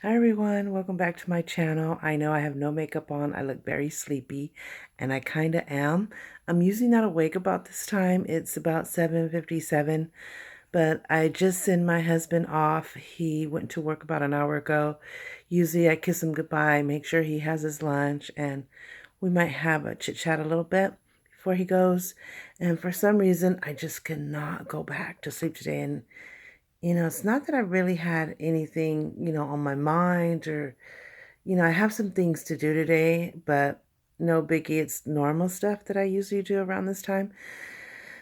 Hi everyone, welcome back to my channel. I know I have no makeup on. I look very sleepy, and I kind of am. I'm usually not awake about this time. It's about 7:57, but I just sent my husband off. He went to work about an hour ago. Usually I kiss him goodbye, make sure he has his lunch, and we might have a chit chat a little bit before he goes. And for some reason, I just cannot go back to sleep today. And it's not that I really had anything, on my mind or, I have some things to do today, but no biggie. It's normal stuff that I usually do around this time.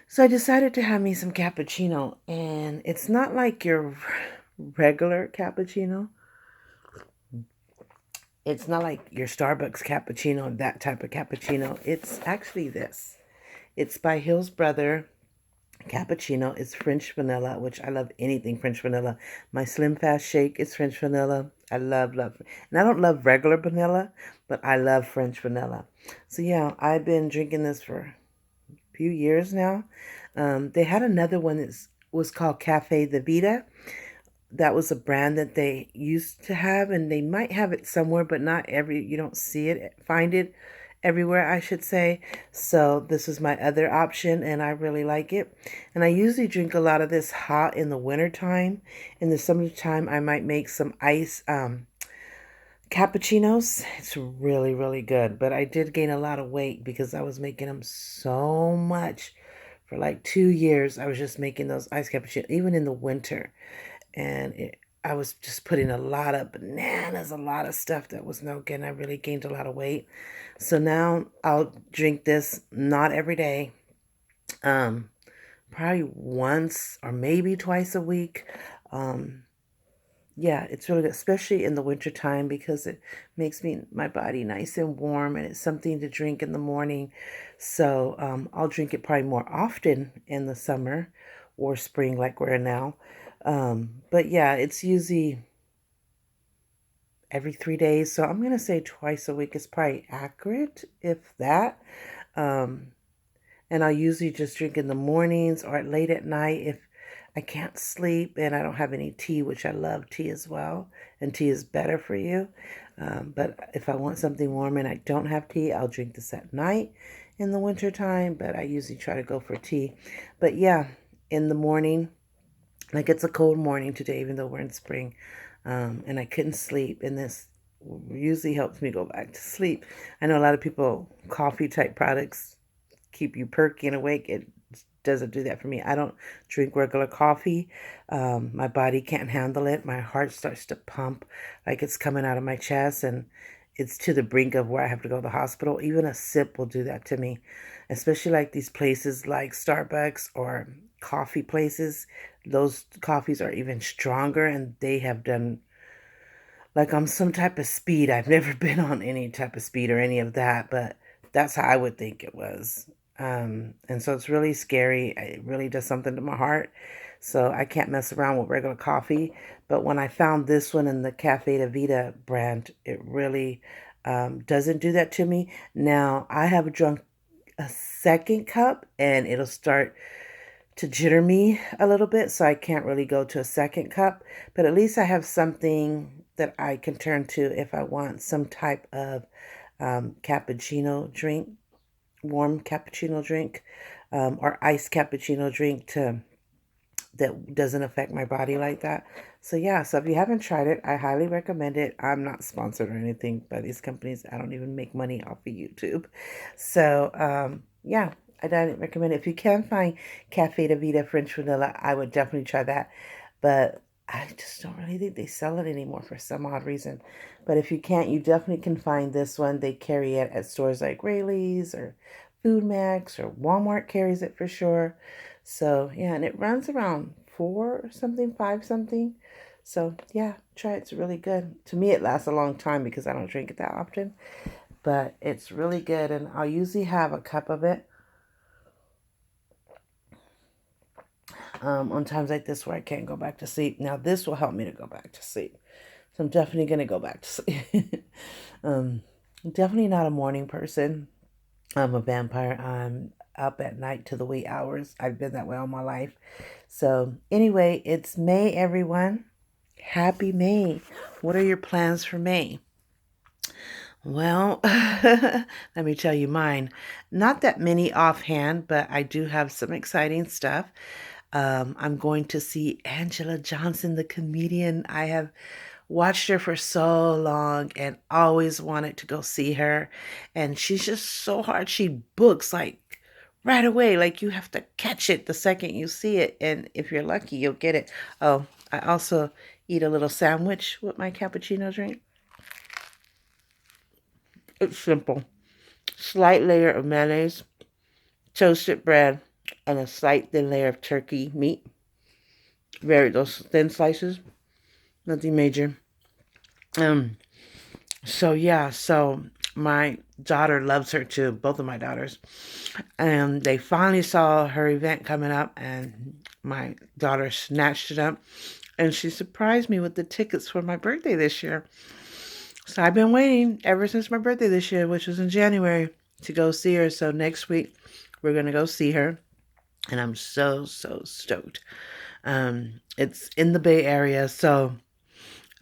So I decided to have me some cappuccino, and it's not like your regular cappuccino. It's not like your Starbucks cappuccino, that type of cappuccino. It's actually this. It's by Hill's Brother Cappachino. It's French vanilla, which I love anything French vanilla. My Slim Fast Shake is French vanilla. I love. And I don't love regular vanilla, but I love French vanilla. So yeah, I've been drinking this for a few years now. They had another one that was called Cafe de Vida. That was a brand that they used to have, and they might have it somewhere, but not you don't see it, find it everywhere, I should say. So this is my other option, and I really like it. And I usually drink a lot of this hot in the winter time. In the summertime, I might make some ice cappuccinos. It's really, really good. But I did gain a lot of weight because I was making them so much. For like 2 years, I was just making those ice cappuccinos, even in the winter. And I was just putting a lot of bananas, a lot of stuff that was no good. And I really gained a lot of weight. So now I'll drink this not every day, um, probably once or maybe twice a week. Um, yeah, it's really good, especially in the winter time because it makes my body nice and warm, and it's something to drink in the morning. So I'll drink it probably more often in the summer or spring like we're in now. But yeah, it's usually every 3 days. So I'm going to say twice a week is probably accurate, if that. Um, and I'll usually just drink in the mornings or late at night if I can't sleep and I don't have any tea, which I love tea as well. And tea is better for you. But if I want something warm and I don't have tea, I'll drink this at night in the winter time. But I usually try to go for tea. But yeah, in the morning, like it's a cold morning today, even though we're in spring, and I couldn't sleep. And this usually helps me go back to sleep. I know a lot of people, coffee type products keep you perky and awake. It doesn't do that for me. I don't drink regular coffee. My body can't handle it. My heart starts to pump like it's coming out of my chest, and it's to the brink of where I have to go to the hospital. Even a sip will do that to me, especially like these places like Starbucks or coffee places. Those coffees are even stronger, and they have done like I'm some type of speed. I've never been on any type of speed or any of that, but that's how I would think it was. And so it's really scary. It really does something to my heart. So I can't mess around with regular coffee. But when I found this one in the Cafe de Vida brand, it really doesn't do that to me. Now, I have drunk a second cup and it'll start to jitter me a little bit, so I can't really go to a second cup. But at least I have something that I can turn to if I want some type of cappuccino drink, warm cappuccino drink, or iced cappuccino drink to that doesn't affect my body like that. So yeah, so if you haven't tried it, I highly recommend it. I'm not sponsored or anything by these companies. I don't even make money off of YouTube. So yeah, I don't recommend it. If you can find Cafe de Vida French Vanilla, I would definitely try that. But I just don't really think they sell it anymore for some odd reason. But if you can't, you definitely can find this one. They carry it at stores like Rayleigh's or Food Max, or Walmart carries it for sure. So yeah, and it runs around four or something, five something. So yeah, try it. It's really good. To me, it lasts a long time because I don't drink it that often. But it's really good, and I'll usually have a cup of it on times like this where I can't go back to sleep. Now this will help me to go back to sleep. So I'm definitely gonna go back to sleep. um, Definitely not a morning person. I'm a vampire. I'm up at night to the wee hours. I've been that way all my life. So, anyway, it's May, everyone. Happy May. what are your plans for May? Well, let me tell you mine. Not that many offhand, but I do have some exciting stuff. I'm going to see Angela Johnson, the comedian. I have watched her for so long and always wanted to go see her. And she's just so hard. She books like right away. Like you have to catch it the second you see it. And if you're lucky, you'll get it. Oh, I also eat a little sandwich with my cappuccino drink. It's simple. Slight layer of mayonnaise, toasted bread, and a slight thin layer of turkey meat. Very those thin slices, nothing major. Um, so yeah, so my daughter loves her too, both of my daughters. And they finally saw her event coming up and my daughter snatched it up and she surprised me with the tickets for my birthday this year. So I've been waiting ever since my birthday this year, which was in January, to go see her. So next week we're gonna go see her. And I'm so stoked. It's in the Bay Area, so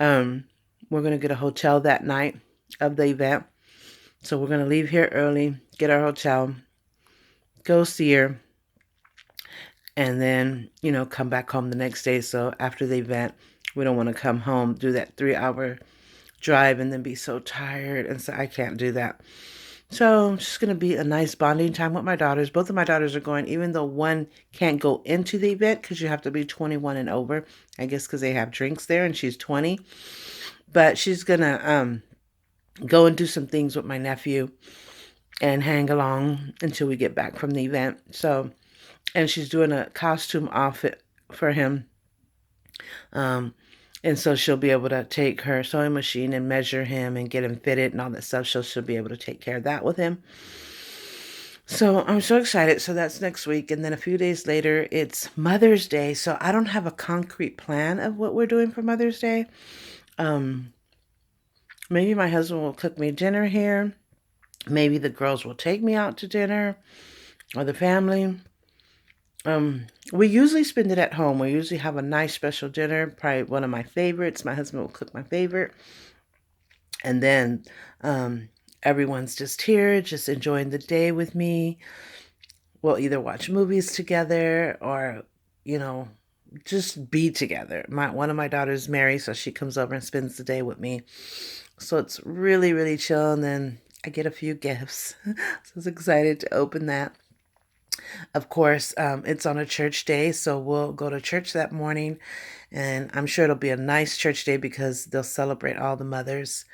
um, we're gonna get a hotel that night of the event. So we're gonna leave here early, get our hotel, go see her, and then come back home the next day. So after the event, we don't want to come home, do that 3 hour drive, and then be so tired, and so I can't do that. So it's just going to be a nice bonding time with my daughters. Both of my daughters are going, even though one can't go into the event because you have to be 21 and over, I guess because they have drinks there and she's 20. But she's going to go and do some things with my nephew and hang along until we get back from the event. So, and she's doing a costume outfit for him. And so she'll be able to take her sewing machine and measure him and get him fitted and all that stuff. So she'll be able to take care of that with him. So I'm so excited. So that's next week. And then a few days later, it's Mother's Day. So I don't have a concrete plan of what we're doing for Mother's Day. Um, Maybe my husband will cook me dinner here. Maybe the girls will take me out to dinner or the family. We usually spend it at home. We usually have a nice special dinner, probably one of my favorites. My husband will cook my favorite. And then everyone's just here, just enjoying the day with me. We'll either watch movies together or, you know, just be together. One of my daughters married, so she comes over and spends the day with me. So it's really chill. And then I get a few gifts. So I was excited to open that. Of course, it's on a church day, so we'll go to church that morning, and I'm sure it'll be a nice church day because they'll celebrate all the mothers,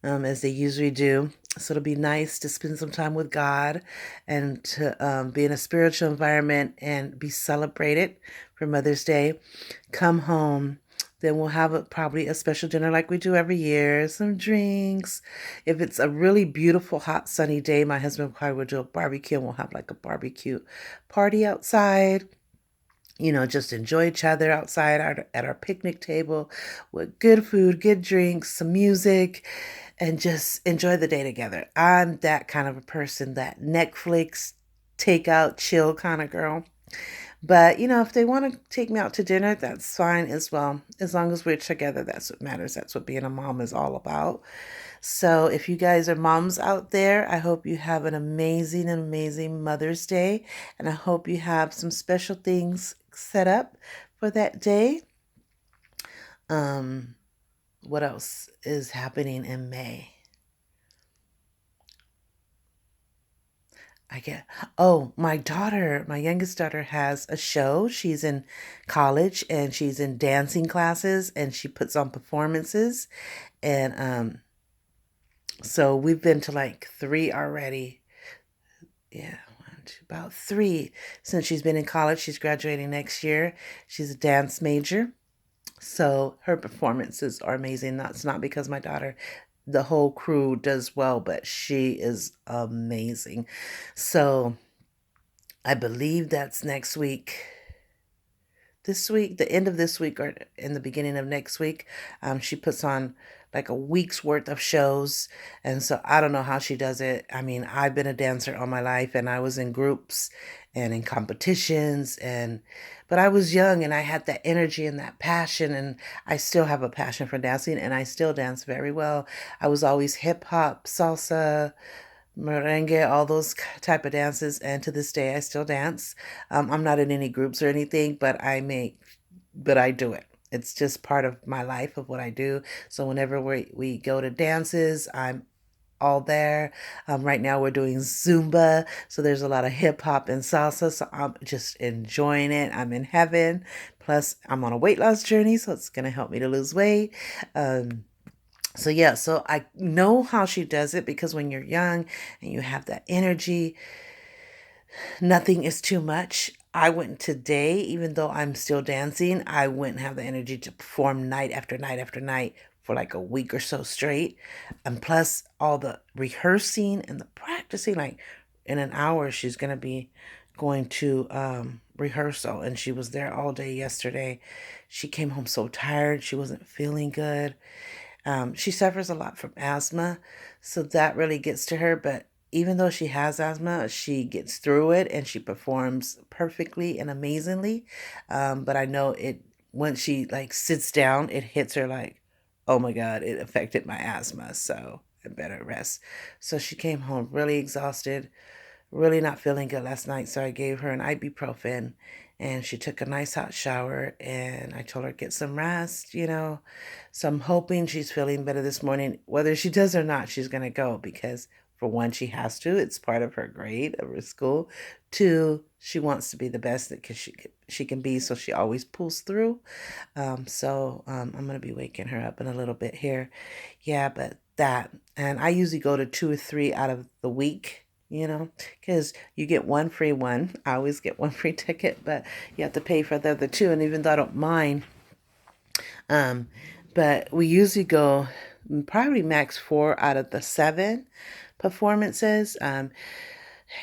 as they usually do. So it'll be nice to spend some time with God and to be in a spiritual environment and be celebrated for Mother's Day. Come home. Then we'll have probably a special dinner like we do every year, some drinks. If it's a really beautiful, hot, sunny day, my husband probably will do a barbecue and we'll have like a barbecue party outside. Just enjoy each other outside at our picnic table with good food, good drinks, some music, and just enjoy the day together. I'm that kind of a person, that Netflix, takeout, chill kind of girl. But, if they want to take me out to dinner, that's fine as well. As long as we're together, that's what matters. That's what being a mom is all about. So if you guys are moms out there, I hope you have an amazing Mother's Day. And I hope you have some special things set up for that day. What else is happening in May? My youngest daughter has a show. She's in college and she's in dancing classes and she puts on performances. And so we've been to like 3 already. Yeah, about 3 since she's been in college. She's graduating next year. She's a dance major. So her performances are amazing. That's not because my daughter, the whole crew does well, but she is amazing. So I believe that's next week, this week, the end of this week or in the beginning of next week, she puts on like a week's worth of shows. And so I don't know how she does it. I mean, I've been a dancer all my life and I was in groups and in competitions but I was young and I had that energy and that passion, and I still have a passion for dancing and I still dance very well. I was always hip hop, salsa, merengue, all those type of dances, and to this day I still dance. I'm not in any groups or anything, but I do it. It's just part of my life of what I do. So whenever we go to dances, I'm all there. Right now we're doing Zumba, so there's a lot of hip hop and salsa. So I'm just enjoying it. I'm in heaven. Plus, I'm on a weight loss journey, so it's gonna help me to lose weight. Um, so yeah, so I know how she does it because when you're young and you have that energy, nothing is too much. I wouldn't today, even though I'm still dancing, I wouldn't have the energy to perform night after night after night for like a week or so straight. And plus all the rehearsing and the practicing, like in an hour, she's going to be going to rehearsal. And she was there all day yesterday. She came home so tired. She wasn't feeling good. She suffers a lot from asthma, so that really gets to her. But even though she has asthma, she gets through it and she performs perfectly and amazingly. But I know it once she like sits down, it hits her like, oh my God, it affected my asthma, so I better rest. So she came home really exhausted, really not feeling good last night. So I gave her an ibuprofen and she took a nice hot shower and I told her get some rest. So I'm hoping she's feeling better this morning. Whether she does or not, she's going to go because for one, she has to. It's part of her grade of her school. Two, she wants to be the best that she can be, so she always pulls through. I'm gonna be waking her up in a little bit here. Yeah, but that, and I usually go to two or three out of the week, because you get one free one. I always get one free ticket, but you have to pay for the other two. And even though I don't mind, um, but we usually go probably max four out of the seven performances. And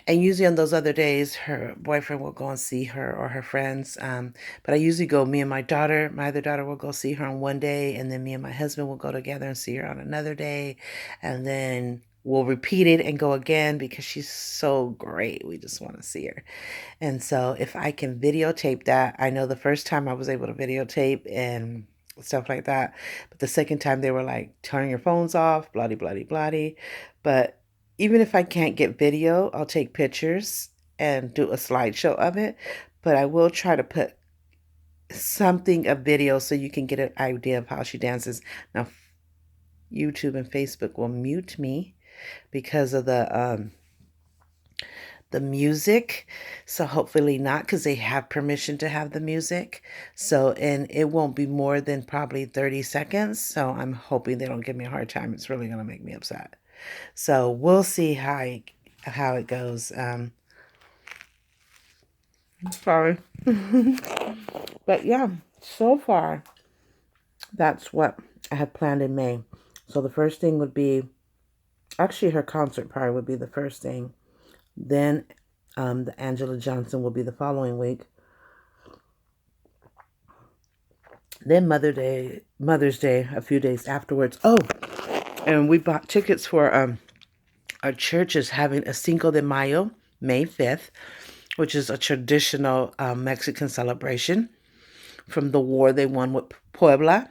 usually on those other days, her boyfriend will go and see her or her friends. But I usually go, me and my other daughter will go see her on one day, and then me and my husband will go together and see her on another day. And then we'll repeat it and go again because she's so great. We just want to see her. And so if I can videotape that, I know the first time I was able to videotape and stuff like that. But the second time they were like, turn your phones off, bloody, bloody, bloody. But even if I can't get video, I'll take pictures and do a slideshow of it. But I will try to put something of video so you can get an idea of how she dances. Now, YouTube and Facebook will mute me because of the music. So hopefully not, because they have permission to have the music. So, and it won't be more than probably 30 seconds. So I'm hoping they don't give me a hard time. It's really going to make me upset. So we'll see how it goes. Sorry. But yeah, so far, that's what I had planned in May. So the first thing would be, actually her concert probably would be the first thing. Then the Angela Johnson will be the following week. Then Mother's Day, a few days afterwards. Oh, and we bought tickets for our church is having a Cinco de Mayo, May 5th, which is a traditional Mexican celebration from the war they won with Puebla.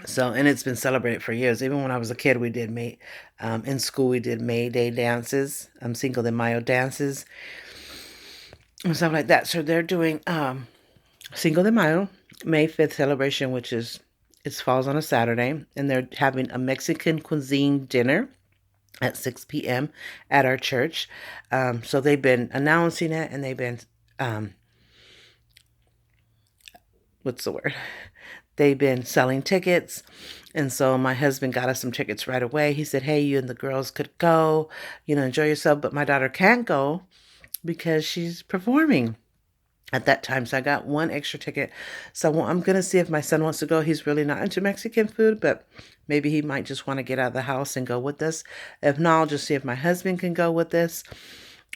So, and it's been celebrated for years. Even when I was a kid, we did in school, we did May Day dances, Cinco de Mayo dances, and stuff like that. So they're doing Cinco de Mayo, May 5th celebration, it falls on a Saturday, and they're having a Mexican cuisine dinner at 6 p.m. at our church. So they've been announcing it, and they've been, what's the word? They've been selling tickets. And so my husband got us some tickets right away. He said, hey, you and the girls could go, enjoy yourself. But my daughter can't go because she's performing at that time. So I got one extra ticket. So I'm going to see if my son wants to go. He's really not into Mexican food, but maybe he might just want to get out of the house and go with us. If not, I'll just see if my husband can go with us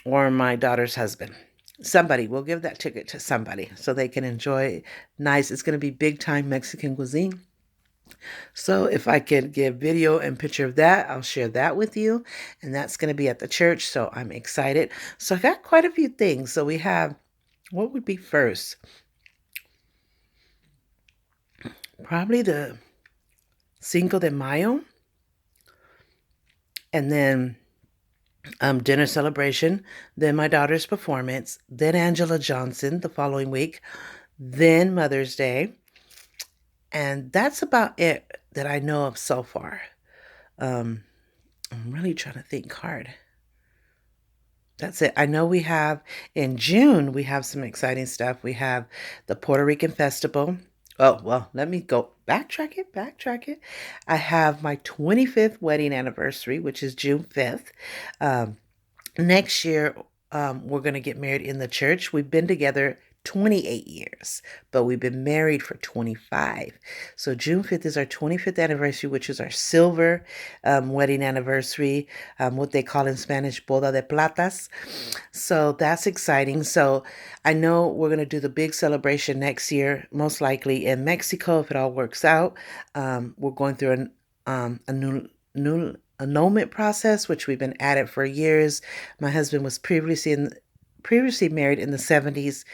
or my daughter's husband. somebody. We'll give that ticket to somebody so they can enjoy. Nice. It's going to be big time Mexican cuisine. So if I can give video and picture of that, I'll share that with you. And that's going to be at the church. So I'm excited. So I got quite a few things. So we have, what would be first? Probably the Cinco de Mayo. And then dinner celebration, then my daughter's performance, then Angela Johnson the following week, then Mother's Day, and that's about it that I know of so far. Um, I'm really trying to think hard. That's it. I know we have in June, we have some exciting stuff. We have the Puerto Rican Festival. Oh, well, let me go backtrack it. I have my 25th wedding anniversary, which is June 5th. Um, Next year, we're going to get married in the church. We've been together 28 years, but we've been married for 25. So June 5th is our 25th anniversary, which is our silver wedding anniversary, what they call in Spanish, boda de platas. So that's exciting. So I know we're going to do the big celebration next year, most likely in Mexico, if it all works out. We're going through a new annulment process, which we've been at it for years. My husband was previously married in the 70s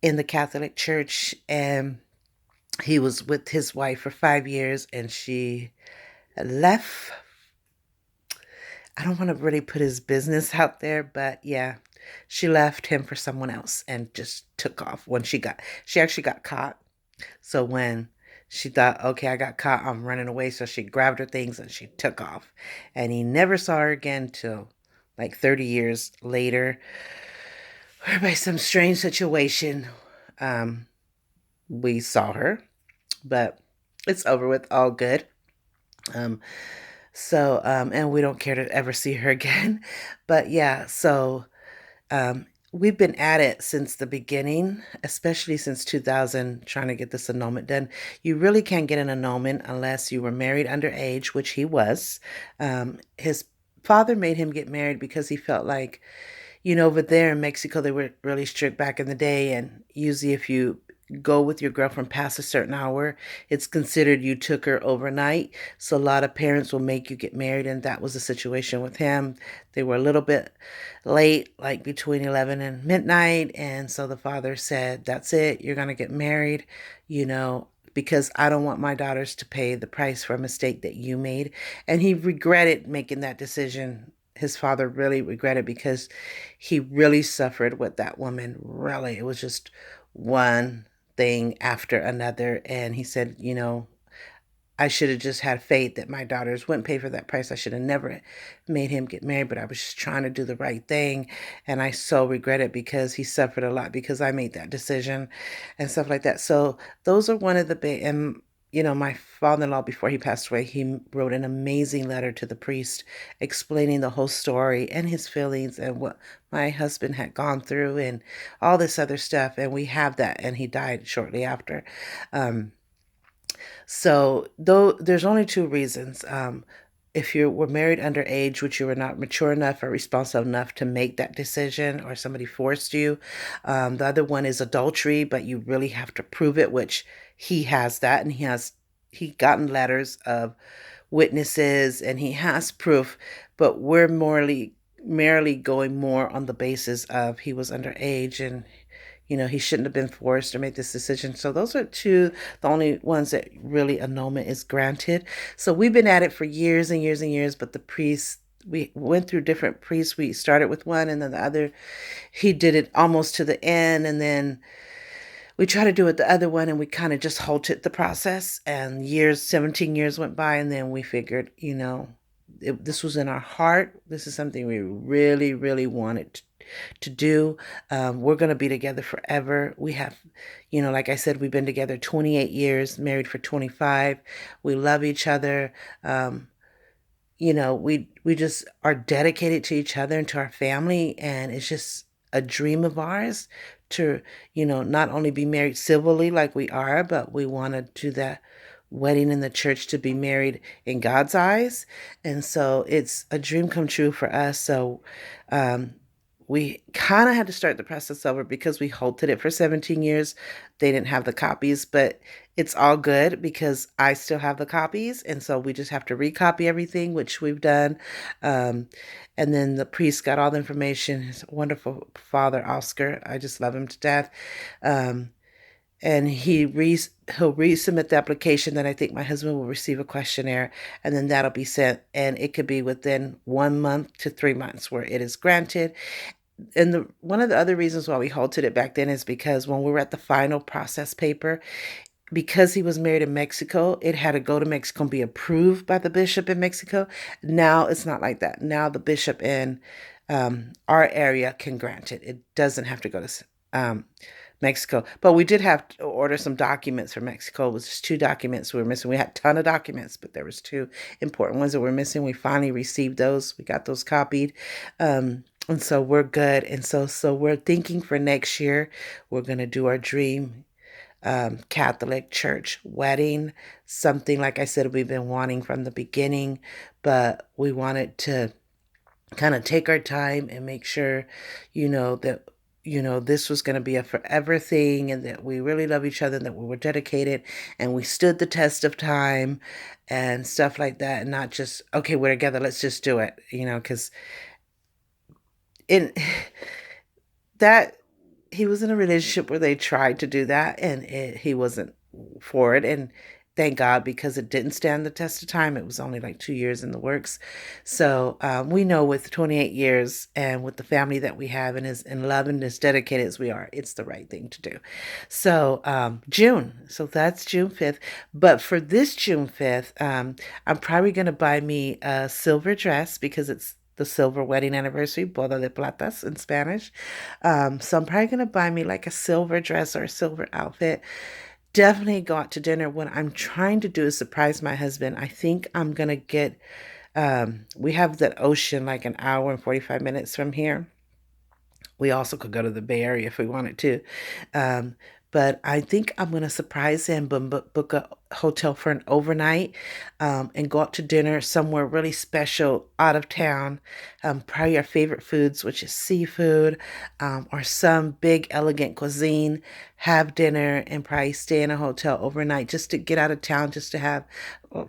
in the Catholic Church, and he was with his wife for 5 years, and she left. I don't want to really put his business out there, but yeah, she left him for someone else and just took off when she actually got caught. So when she thought, okay, I got caught, I'm running away. So she grabbed her things and she took off. And he never saw her again till like 30 years later. Or by some strange situation, um, we saw her, but it's over with, all good. Um, and we don't care to ever see her again. But yeah, so we've been at it since the beginning, especially since 2000, trying to get this annulment done. You really can't get an annulment unless you were married underage, which he was. His father made him get married because he felt like, over there in Mexico, they were really strict back in the day. And usually, if you go with your girlfriend past a certain hour, it's considered you took her overnight. So, a lot of parents will make you get married. And that was the situation with him. They were a little bit late, like between 11 and midnight. And so the father said, that's it, you're going to get married, because I don't want my daughters to pay the price for a mistake that you made. And he regretted making that decision. His father really regretted because he really suffered with that woman. Really, it was just one thing after another. And he said, I should have just had faith that my daughters wouldn't pay for that price. I should have never made him get married, but I was just trying to do the right thing. And I so regret it because he suffered a lot because I made that decision and stuff like that. So those are one of the big, and my father-in-law, before he passed away, he wrote an amazing letter to the priest explaining the whole story and his feelings and what my husband had gone through and all this other stuff. And we have that. And he died shortly after. So, though there's only two reasons. If you were married underage, which you were not mature enough or responsible enough to make that decision, or somebody forced you. The other one is adultery, but you really have to prove it, which he has that, and he gotten letters of witnesses, and he has proof. But we're merely going more on the basis of he was underage and he shouldn't have been forced or made this decision. So those are the only ones that really annulment is granted. So we've been at it for years and years and years, but the priests, we went through different priests. We started with one and then the other, he did it almost to the end. And then we tried to do it the other one and we kind of just halted the process, and 17 years went by. And then we figured, this was in our heart. This is something we really, really wanted to do. We're going to be together forever. We have, like I said, we've been together 28 years, married for 25. We love each other. We just are dedicated to each other and to our family. And it's just a dream of ours to, not only be married civilly like we are, but we want to do that wedding in the church, to be married in God's eyes. And so it's a dream come true for us. So, we kind of had to start the process over because we halted it for 17 years. They didn't have the copies, but it's all good because I still have the copies. And so we just have to recopy everything, which we've done. Um, and then the priest got all the information. His wonderful father, Oscar. I just love him to death. Um, and he'll resubmit the application. Then I think my husband will receive a questionnaire, and then that'll be sent. And it could be within 1 month to 3 months where it is granted. And one of the other reasons why we halted it back then is because when we were at the final process paper, because he was married in Mexico, it had to go to Mexico and be approved by the bishop in Mexico. Now it's not like that. Now the bishop in our area can grant it. It doesn't have to go to Mexico. But we did have to order some documents from Mexico. It was just 2 documents we were missing. We had a ton of documents, but there was 2 important ones that were missing. We finally received those. We got those copied. And so we're good. And so we're thinking for next year, we're going to do our dream Catholic church wedding, something like I said, we've been wanting from the beginning, but we wanted to kind of take our time and make sure, that, this was going to be a forever thing and that we really love each other and that we were dedicated and we stood the test of time and stuff like that. And not just, okay, we're together, let's just do it, because in that he was in a relationship where they tried to do that and he wasn't for it. And thank God, because it didn't stand the test of time. It was only like 2 years in the works. So we know with 28 years and with the family that we have and as in love and as dedicated as we are, it's the right thing to do. So June. So that's June 5th. But for this June 5th, I'm probably going to buy me a silver dress because it's the silver wedding anniversary, boda de platas in Spanish. So I'm probably going to buy me like a silver dress or a silver outfit. Definitely go out to dinner. What I'm trying to do is surprise my husband. I think I'm going to get, we have that ocean like an hour and 45 minutes from here. We also could go to the Bay Area if we wanted to. Um, but I think I'm going to surprise him, book a hotel for an overnight and go out to dinner somewhere really special out of town. Probably our favorite foods, which is seafood or some big, elegant cuisine. Have dinner and probably stay in a hotel overnight just to get out of town, just to have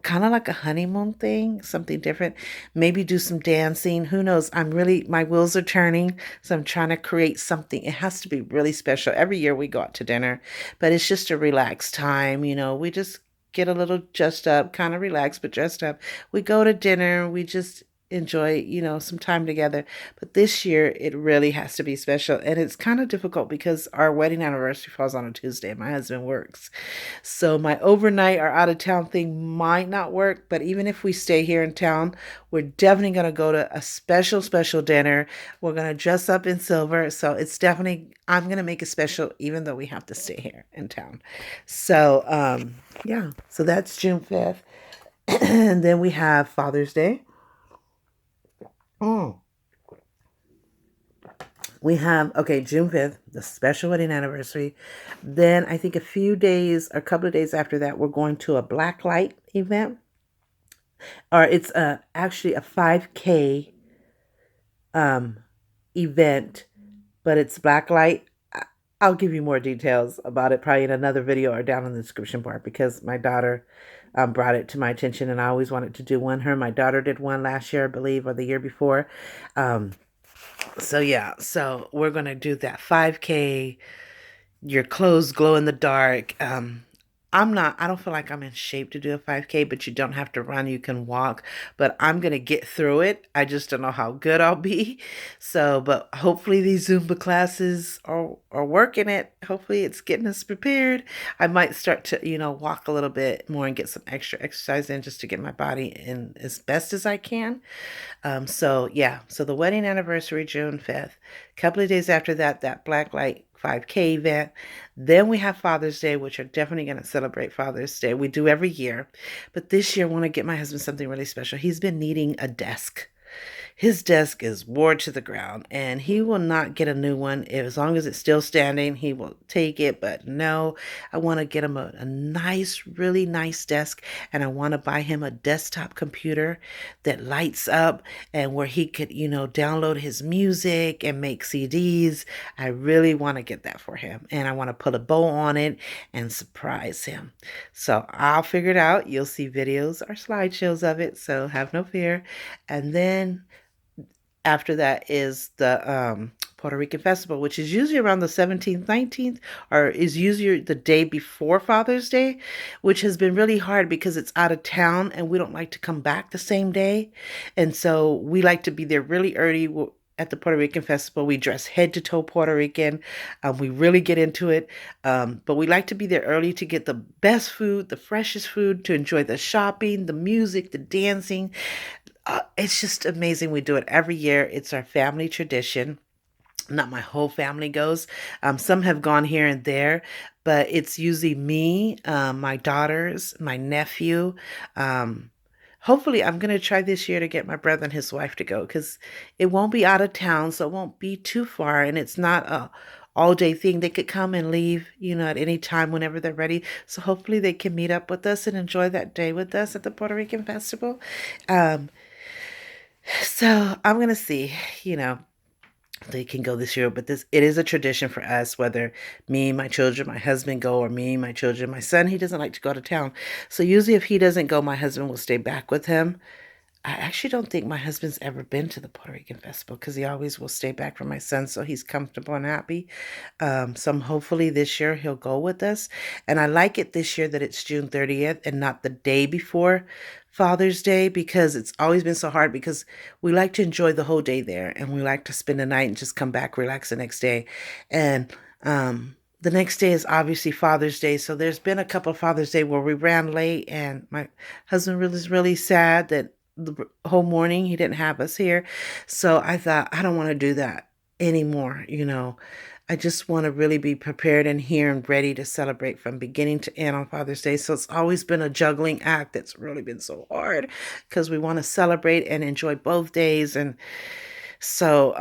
kind of like a honeymoon thing, something different. Maybe do some dancing. Who knows? My wheels are turning. So I'm trying to create something. It has to be really special. Every year we go out to dinner, but it's just a relaxed time. We just get a little dressed up, kind of relaxed, but dressed up. We go to dinner. We just enjoy, some time together. But this year it really has to be special. And it's kind of difficult because our wedding anniversary falls on a Tuesday and my husband works. So my overnight or out of town thing might not work, but even if we stay here in town, we're definitely going to go to a special, special dinner. We're going to dress up in silver. So it's definitely, I'm going to make it special, even though we have to stay here in town. So, yeah, so that's June 5th. And then we have Father's Day. Mm. We have, okay, June 5th, the special wedding anniversary. Then I think a couple of days after that, we're going to a black light event. Or it's actually a 5K event, but it's black light. I'll give you more details about it probably in another video or down in the description bar because my daughter brought it to my attention and I always wanted to do one. Her and my daughter did one last year, I believe, or the year before. So yeah, so we're going to do that 5K, your clothes glow in the dark. I don't feel like I'm in shape to do a 5K, but you don't have to run, you can walk. But I'm going to get through it. I just don't know how good I'll be. So, but hopefully these Zumba classes are working it. Hopefully it's getting us prepared. I might start to, walk a little bit more and get some extra exercise in just to get my body in as best as I can. So yeah, so the wedding anniversary, June 5th. A couple of days after that, that black light 5K event. Then we have Father's Day, which are definitely going to celebrate Father's Day. We do every year. But this year, I want to get my husband something really special. He's been needing a desk. his desk is wore to the ground and he will not get a new one. As long as it's still standing, he will take it. But no, I want to get him a nice, really nice desk, and I want to buy him a desktop computer that lights up and where he could, download his music and make CDs. I really want to get that for him, and I want to put a bow on it and surprise him. So I'll figure it out. You'll see videos or slideshows of it, so have no fear. And then after that is the Puerto Rican festival, which is usually around the 17th, 19th, or is usually the day before Father's Day, which has been really hard because it's out of town and we don't like to come back the same day. And so we like to be there really early at the Puerto Rican festival. We dress head to toe Puerto Rican. We really get into it. But we like to be there early to get the best food, the freshest food, to enjoy the shopping, the music, the dancing. It's just amazing. We do it every year. It's our family tradition. Not my whole family goes. Some have gone here and there, but it's usually me, my daughters, my nephew. Um, Hopefully, I'm going to try this year to get my brother and his wife to go because it won't be out of town, so it won't be too far, and it's not a all day thing. They could come and leave, at any time whenever they're ready. So hopefully they can meet up with us and enjoy that day with us at the Puerto Rican Festival. Um, so I'm gonna see, you know, they can go this year, but this it is a tradition for us, whether me, my children, my husband go, or me, my children, my son, he doesn't like to go out of town. So usually if he doesn't go, my husband will stay back with him. I actually don't think my husband's ever been to the Puerto Rican festival because he always will stay back for my son so he's comfortable and happy. Hopefully this year he'll go with us. And I like it this year that it's June 30th and not the day before Father's Day because it's always been so hard because we like to enjoy the whole day there and we like to spend the night and just come back, relax the next day. And the next day is obviously Father's Day. So there's been a couple of Father's Day where we ran late and my husband really is really sad that the whole morning he didn't have us here. So I thought, I don't want to do that anymore. I just want to really be prepared and here and ready to celebrate from beginning to end on Father's Day. So it's always been a juggling act that's really been so hard because we want to celebrate and enjoy both days. And so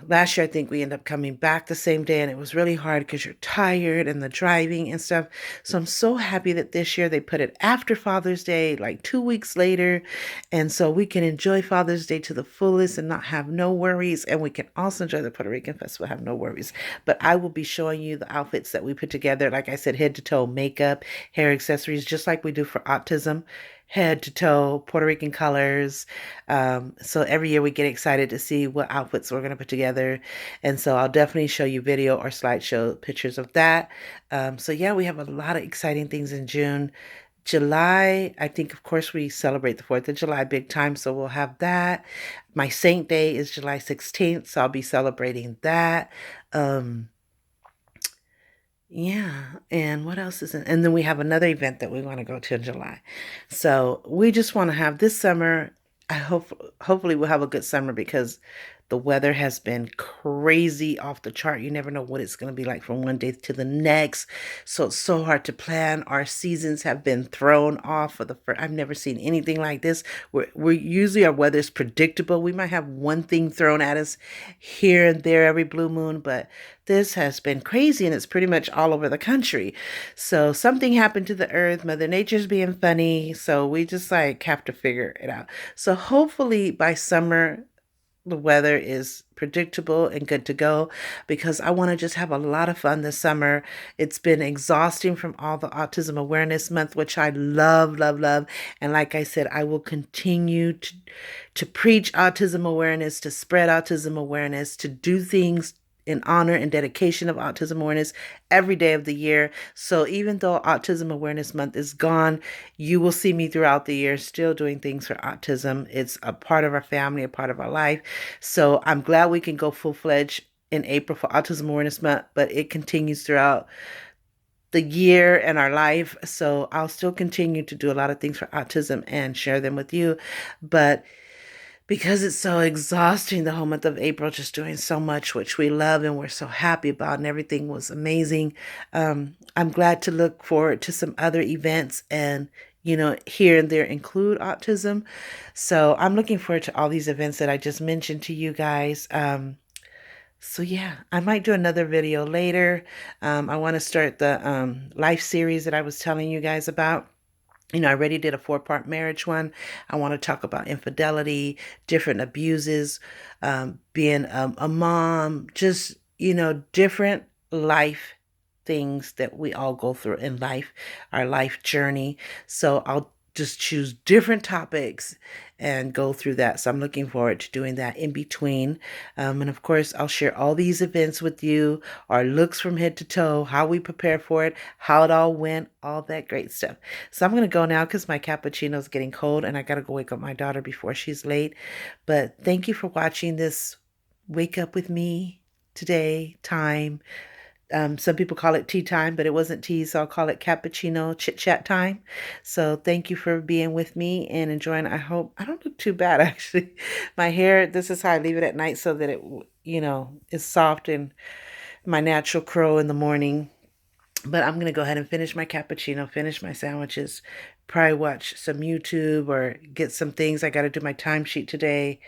last year, I think we ended up coming back the same day, and it was really hard because you're tired and the driving and stuff. So I'm so happy that this year they put it after Father's Day, like 2 weeks later. And so we can enjoy Father's Day to the fullest and not have no worries. And we can also enjoy the Puerto Rican festival, have no worries. But I will be showing you the outfits that we put together. Like I said, head to toe makeup, hair accessories, just like we do for autism, head to toe, Puerto Rican colors. So every year we get excited to see what outfits we're going to put together. And so I'll definitely show you video or slideshow pictures of that. So yeah, we have a lot of exciting things in June. July, I think, of course, we celebrate the 4th of July big time, so we'll have that. My Saint Day is July 16th, so I'll be celebrating that. Um, yeah, and what else is it? And then we have another event that we want to go to in July. So we just want to have this summer. Hopefully we'll have a good summer because the weather has been crazy off the chart. You never know what it's going to be like from one day to the next. So it's so hard to plan. Our seasons have been thrown off for the first. I've never seen anything like this. We're usually our weather is predictable. We might have one thing thrown at us here and there every blue moon, but this has been crazy and it's pretty much all over the country. So something happened to the earth. Mother Nature's being funny. So we just like have to figure it out. So hopefully by summer, the weather is predictable and good to go because I want to just have a lot of fun this summer. It's been exhausting from all the Autism Awareness Month, which I love, love, love. And like I said, I will continue to preach autism awareness, to spread autism awareness, to do things in honor and dedication of autism awareness every day of the year. So even though Autism Awareness Month is gone, you will see me throughout the year still doing things for autism. It's a part of our family, a part of our life. So I'm glad we can go full-fledged in April for Autism Awareness Month, but it continues throughout the year and our life. So I'll still continue to do a lot of things for autism and share them with you. But because it's so exhausting the whole month of April, just doing so much, which we love and we're so happy about, and everything was amazing. I'm glad to look forward to some other events and here and there include autism. So I'm looking forward to all these events that I just mentioned to you guys. So yeah, I might do another video later. I want to start the life series that I was telling you guys about. I already did a 4-part marriage one. I want to talk about infidelity, different abuses, being a mom, just, different life things that we all go through in life, our life journey. So I'll just choose different topics and go through that. So I'm looking forward to doing that in between. And of course, I'll share all these events with you, our looks from head to toe, how we prepare for it, how it all went, all that great stuff. So I'm going to go now because my cappuccino is getting cold and I got to go wake up my daughter before she's late. But thank you for watching this Wake Up With Me today time. Some people call it tea time, but it wasn't tea, so I'll call it cappuccino chit chat time. So thank you for being with me and enjoying. I hope I don't look too bad actually. My hair, this is how I leave it at night so that it, is soft and my natural curl in the morning. But I'm going to go ahead and finish my cappuccino, finish my sandwiches, probably watch some YouTube or get some things. I got to do my timesheet today.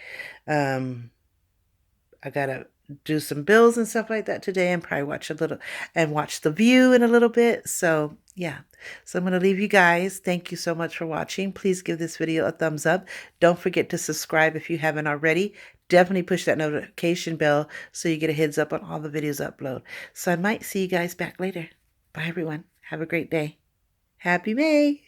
I got to do some bills and stuff like that today and probably watch a little and watch The View in a little bit. So, yeah. So I'm going to leave you guys. Thank you so much for watching. Please give this video a thumbs up. Don't forget to subscribe if you haven't already. Definitely push that notification bell so you get a heads up on all the videos upload. So I might see you guys back later. Bye, everyone. Have a great day. Happy May.